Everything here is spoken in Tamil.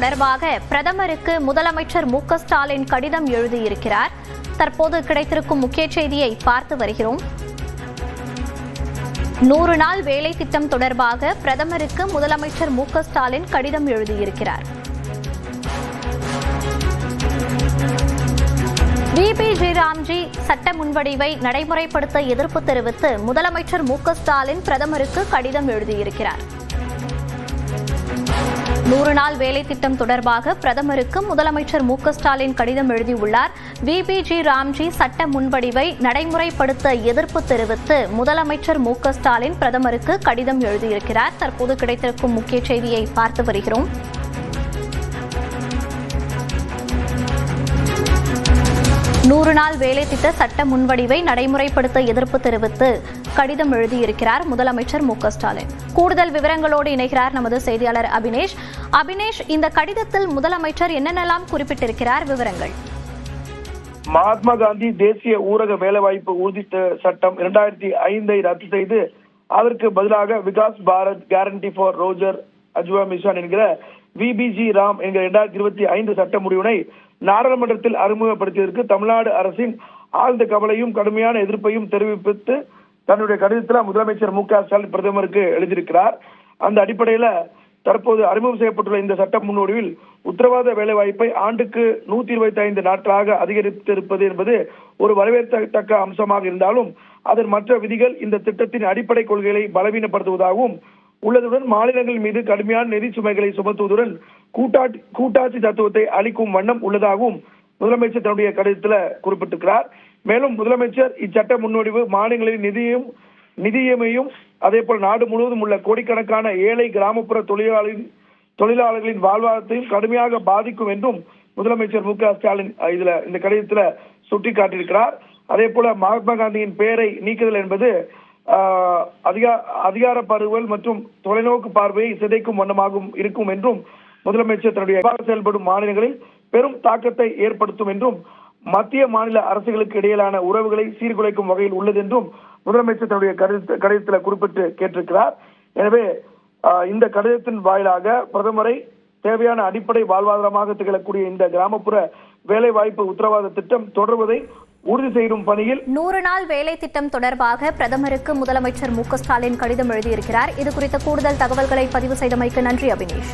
தொடர்பாக பிரதமருக்கு முதலமைச்சர் மு.க.ஸ்டாலின் கடிதம் எழுதியிருக்கிறார். தற்போது கிடைத்திருக்கும் முக்கிய செய்தியை பார்த்து வருகிறோம். 100 நாள் வேலை திட்டம் தொடர்பாக பிரதமருக்கு முதலமைச்சர் மு.க.ஸ்டாலின் கடிதம் எழுதியிருக்கிறார். விபிஜி ராம்ஜி சட்ட முன்வடிவை நடைமுறைப்படுத்த எதிர்ப்பு தெரிவித்து முதலமைச்சர் மு.க.ஸ்டாலின் பிரதமருக்கு கடிதம் எழுதியிருக்கிறார். 100 நாள் வேலை திட்டம் தொடர்பாக பிரதமருக்கு முதலமைச்சர் மு.க.ஸ்டாலின் கடிதம் எழுதியுள்ளார். விபிஜி ராம்ஜி சட்ட முன்வடிவை நடைமுறைப்படுத்த எதிர்ப்பு தெரிவித்து முதலமைச்சர் மு.க.ஸ்டாலின் பிரதமருக்கு கடிதம் எழுதியிருக்கிறார். தற்போது கிடைத்திருக்கும் முக்கிய செய்தியை பார்த்து வருகிறோம். நூறு நாள் வேலை திட்ட சட்ட முன்வடிவை நடைமுறைப்படுத்த எதிர்ப்பு தெரிவித்து கடிதம் எழுதியிருக்கிறார் முதலமைச்சர் மு.க.ஸ்டாலின். கூடுதல் விவரங்களோடு இணைகிறார் நமது செய்தியாளர் அபினேஷ். அபினேஷ், இந்த கடிதத்தில் முதலமைச்சர் என்னென்னலாம் குறிப்பிட்டிருக்கிறார்? விவரங்கள். மகாத்மா காந்தி தேசிய ஊரக வேலைவாய்ப்பு உறுதி சட்டம் 2005 ரத்து செய்து அதற்கு பதிலாக Vikas Bharat guarantee for Roger Ajwa mission என்கிற விபிஜி ராம் என்கிற 2025 சட்ட முடிவினை நாடாளுமன்றத்தில் அறிமுகப்படுத்தியதற்கு தமிழ்நாடு அரசின் ஆழ்ந்த கவலையும் கடுமையான எதிர்ப்பையும் தெரிவித்து தன்னுடைய கடிதத்தில் முதலமைச்சர் மு.க.ஸ்டாலின் பிரதமருக்கு எழுதியிருக்கிறார். அந்த அடிப்படையில் தற்போது அறிமுகம் செய்யப்பட்டுள்ள இந்த சட்ட முன்வடிவில் உத்தரவாத வேலைவாய்ப்பை ஆண்டுக்கு 125 நாட்களாக அதிகரித்திருப்பது என்பது ஒரு வரவேற்கத்தக்க அம்சமாக இருந்தாலும் அதன் மற்ற விதிகள் இந்த திட்டத்தின் அடிப்படை கொள்கைகளை பலவீனப்படுத்துவதாகவும் உள்ளதுடன் மாநிலங்கள் மீது கடுமையான நிதி சுமைகளை சுமத்துவதுடன் கூட்டாட்சி தத்துவத்தை அளிக்கும் வண்ணம் உள்ளதாகவும் முதலமைச்சர் தன்னுடைய கடிதத்தில் குறிப்பிட்டிருக்கிறார். மேலும் முதலமைச்சர் இச்சட்ட முன்வடிவு மாநிலங்களின் நிதியமையும் அதே போல் நாடு முழுவதும் உள்ள கோடிக்கணக்கான ஏழை கிராமப்புற தொழிலாளர்களின் வாழ்வாதாரத்தையும் கடுமையாக பாதிக்கும் என்றும் முதலமைச்சர் மு.க.ஸ்டாலின் இந்த கடிதத்தில் சுட்டிக்காட்டியிருக்கிறார். அதே போல மகாத்மா காந்தியின் பெயரை நீக்குதல் என்பது அதிகார பருவல் மற்றும் தொலைநோக்கு பார்வையை சிதைக்கும் வண்ணமாகவும் இருக்கும் என்றும் முதலமைச்சர் தன்னுடைய செயல்படும் மாநிலங்களில் பெரும் தாக்கத்தை ஏற்படுத்தும் என்றும் மத்திய மாநில அரசுகளுக்கு இடையிலான உறவுகளை சீர்குலைக்கும் வகையில் உள்ளது என்றும் முதலமைச்சர் தன்னுடைய கடிதத்தில் குறிப்பிட்டு கேட்டிருக்கிறார். எனவே இந்த கடிதத்தின் வாயிலாக பிரதமரை தேவையான அடிப்படை வாழ்வாதாரமாக திகழக்கூடிய இந்த கிராமப்புற வேலை வாய்ப்பு உத்தரவாத திட்டம் தொடர்வதை உறுதி செய்யும் பணியில் 100 நாள் வேலை திட்டம் தொடர்பாக பிரதமருக்கு முதலமைச்சர் மு.க.ஸ்டாலின் கடிதம் எழுதியிருக்கிறார். இது குறித்த கூடுதல் தகவல்களை பதிவு செய்தமைக்கு நன்றி அபினேஷ்.